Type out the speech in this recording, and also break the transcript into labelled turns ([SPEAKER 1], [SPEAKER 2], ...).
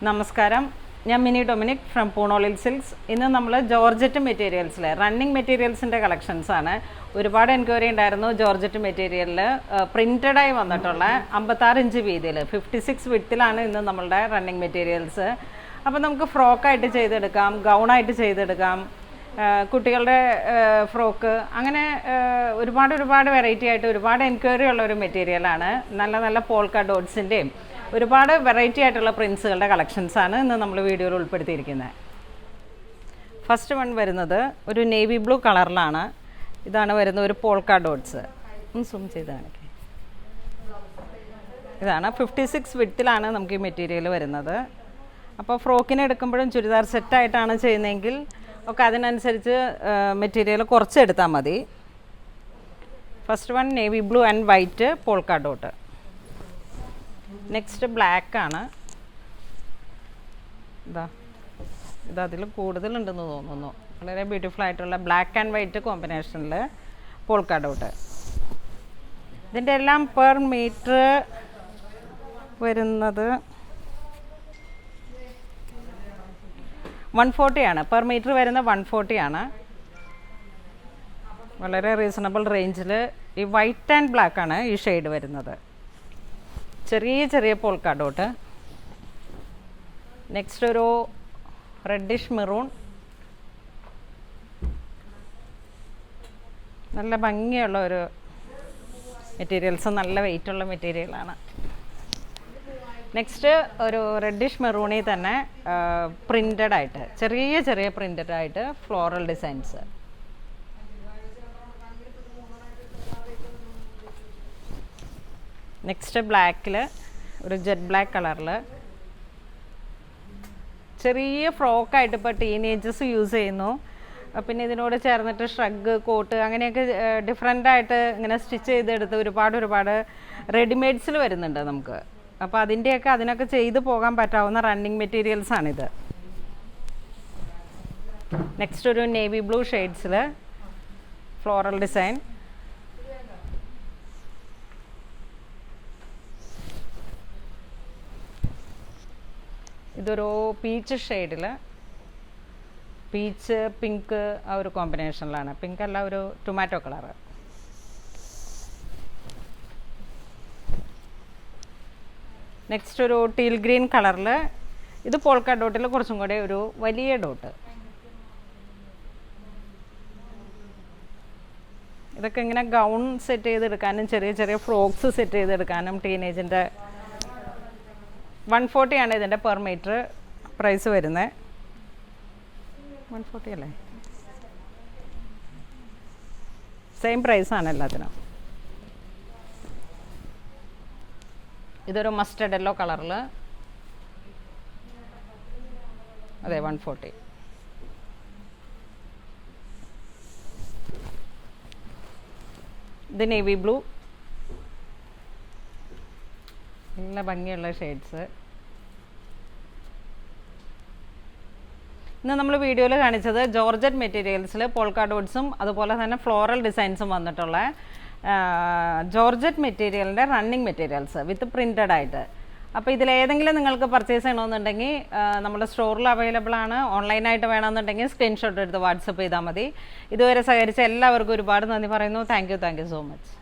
[SPEAKER 1] നമസ്കാരം, ഞാൻ mini Dominic from പൂണോളിൽ silks. ഇന്ന് നമ്മൾ ജോർജറ്റ് മെറ്റീരിയൽസിൽ റണ്ണിങ് മെറ്റീരിയൽസിൻ്റെ കളക്ഷൻസാണ്. ഒരുപാട് എൻക്വയറി ഉണ്ടായിരുന്നു ജോർജറ്റ് മെറ്റീരിയലിൽ പ്രിൻറ്റഡായി വന്നിട്ടുള്ള 56 ഇഞ്ച് വീതിയിൽ 56 വിഡ്ത്തിലാണ് ഇന്ന് നമ്മളുടെ റണ്ണിങ് മെറ്റീരിയൽസ്. അപ്പോൾ നമുക്ക് ഫ്രോക്കായിട്ട് ചെയ്തെടുക്കാം, ഗൗണായിട്ട് ചെയ്തെടുക്കാം, കുട്ടികളുടെ ഫ്രോക്ക്, അങ്ങനെ ഒരുപാട് വെറൈറ്റി ആയിട്ട് ഒരുപാട് എൻക്വയറി ഉള്ള ഒരു മെറ്റീരിയലാണ്. നല്ല നല്ല പോൾക്ക ഡോട്ട്സിൻ്റെയും ഒരുപാട് വെറൈറ്റി ആയിട്ടുള്ള പ്രിൻസുകളുടെ കളക്ഷൻസാണ് ഇന്ന് നമ്മൾ വീഡിയോയിൽ ഉൾപ്പെടുത്തിയിരിക്കുന്നത്. ഫസ്റ്റ് വൺ വരുന്നത് ഒരു നേവി ബ്ലൂ കളറിലാണ്. ഇതാണ് വരുന്നത് ഒരു പോൾക്ക ഡോട്ട്സ്. സൂം ചെയ്ത് കാണിക്കാം. ഇതാണ് 56 വിഡ്ത്തിലാണ് നമുക്ക് ഈ മെറ്റീരിയൽ വരുന്നത്. അപ്പോൾ ഫ്രോക്കിന് എടുക്കുമ്പോഴും ചുരിദാർ സെറ്റായിട്ടാണ് ചെയ്യുന്നതെങ്കിൽ ഒക്കെ അതിനനുസരിച്ച് മെറ്റീരിയൽ കുറച്ചെടുത്താൽ മതി. First one navy blue and white polka dot. Next ബ്ലാക്കാണ്. ഇതിൽ കൂടുതലുണ്ടെന്ന് തോന്നുന്നു. വളരെ ബ്യൂട്ടിഫുൾ ആയിട്ടുള്ള ബ്ലാക്ക് ആൻഡ് വൈറ്റ് കോമ്പിനേഷനിൽ പോൾക്ക ഡോട്ട്. ഇതിൻ്റെ എല്ലാം പെർ മീറ്റർ വരുന്നത് 140 ആണ്. പെർ മീറ്റർ വരുന്ന 140 ആണ്. വളരെ റീസണബിൾ റേഞ്ചിൽ. ഈ വൈറ്റ് ആൻഡ് ബ്ലാക്ക് ആണ് ഈ ഷെയ്ഡ് വരുന്നത്. ചെറിയ പോൾക്ക ഡോട്ട്. നെക്സ്റ്റ് ഒരു റെഡിഷ് മെറൂൺ. നല്ല ഭംഗിയുള്ള ഒരു മെറ്റീരിയൽസ്, നല്ല വെയിറ്റുള്ള മെറ്റീരിയലാണ്. നെക്സ്റ്റ് ഒരു റെഡിഷ് മെറൂണിൽ തന്നെ പ്രിൻ്റഡ് ആയിട്ട് ചെറിയ പ്രിൻ്റഡ് ആയിട്ട് ഫ്ലോറൽ ഡിസൈൻസ്. നെക്സ്റ്റ് ബ്ലാക്കിൽ ഒരു ജെറ്റ് ബ്ലാക്ക് കളറിൽ ചെറിയ ഫ്രോക്കായിട്ട് ഇപ്പോൾ ടീനേജേഴ്സ് യൂസ് ചെയ്യുന്നു. പിന്നെ ഇതിനോട് ചേർന്നിട്ട് ഷ്രഗ്, കോട്ട്, അങ്ങനെയൊക്കെ ഡിഫറെൻ്റായിട്ട് ഇങ്ങനെ സ്റ്റിച്ച് ചെയ്തെടുത്ത് ഒരുപാട് റെഡിമെയ്ഡ്സിൽ വരുന്നുണ്ട് നമുക്ക്. അപ്പോൾ അതിനൊക്കെ ചെയ്ത് പോകാൻ പറ്റാവുന്ന റണ്ണിങ് മെറ്റീരിയൽസാണിത്. നെക്സ്റ്റ് ഒരു നേവി ബ്ലൂ ഷെയ്ഡ്സിൽ ഫ്ലോറൽ ഡിസൈൻ. ഇതൊരു പീച്ച് ഷെയ്ഡിൽ, പീച്ച് പിങ്ക് ആ ഒരു കോമ്പിനേഷനിലാണ്. പിങ്ക് അല്ല, ഒരു ടൊമാറ്റോ കളറ്. നെക്സ്റ്റ് ഒരു ടീൽ ഗ്രീൻ കളറിൽ. ഇത് പോൾക്ക ഡോട്ടിൽ കുറച്ചും കൂടെ ഒരു വലിയ ഡോട്ട്. ഇതൊക്കെ ഇങ്ങനെ ഗൗൺ സെറ്റ് ചെയ്തെടുക്കാനും ചെറിയ ഫ്രോക്സ് സെറ്റ് ചെയ്തെടുക്കാനും ടീനേജിൻ്റെ 140 ആണ് ഇതിൻ്റെ പെർ മീറ്റർ പ്രൈസ് വരുന്നത്. 140 അല്ലേ? സെയിം പ്രൈസാണ് എല്ലാത്തിനും. ഇതൊരു മസ്റ്റർഡ് യെല്ലോ കളറിൽ. അതെ, 140. ഇത് നേവി ബ്ലൂ. നല്ല ഭംഗിയുള്ള ഷെയ്ഡ്സ്. ഇന്ന് നമ്മൾ വീഡിയോയിൽ കാണിച്ചത് ജോർജറ്റ് മെറ്റീരിയൽസിൽ പോൾക്ക ഡോട്ട്സും അതുപോലെ തന്നെ ഫ്ലോറൽ ഡിസൈൻസും വന്നിട്ടുള്ള ജോർജറ്റ് മെറ്റീരിയലിൻ്റെ റണ്ണിങ് മെറ്റീരിയൽസ് വിത്ത് പ്രിൻറ്റഡ് ആയിട്ട്. അപ്പോൾ ഇതിലേതെങ്കിലും നിങ്ങൾക്ക് പർച്ചേസ് ചെയ്യണമെന്നുണ്ടെങ്കിൽ നമ്മുടെ സ്റ്റോറിൽ അവൈലബിൾ ആണ്. ഓൺലൈനായിട്ട് വേണമെന്നുണ്ടെങ്കിൽ സ്ക്രീൻഷോട്ട് എടുത്ത് വാട്സപ്പ് ചെയ്താൽ മതി. ഇതുവരെ സഹകരിച്ച എല്ലാവർക്കും ഒരുപാട് നന്ദി പറയുന്നു. Thank you so much.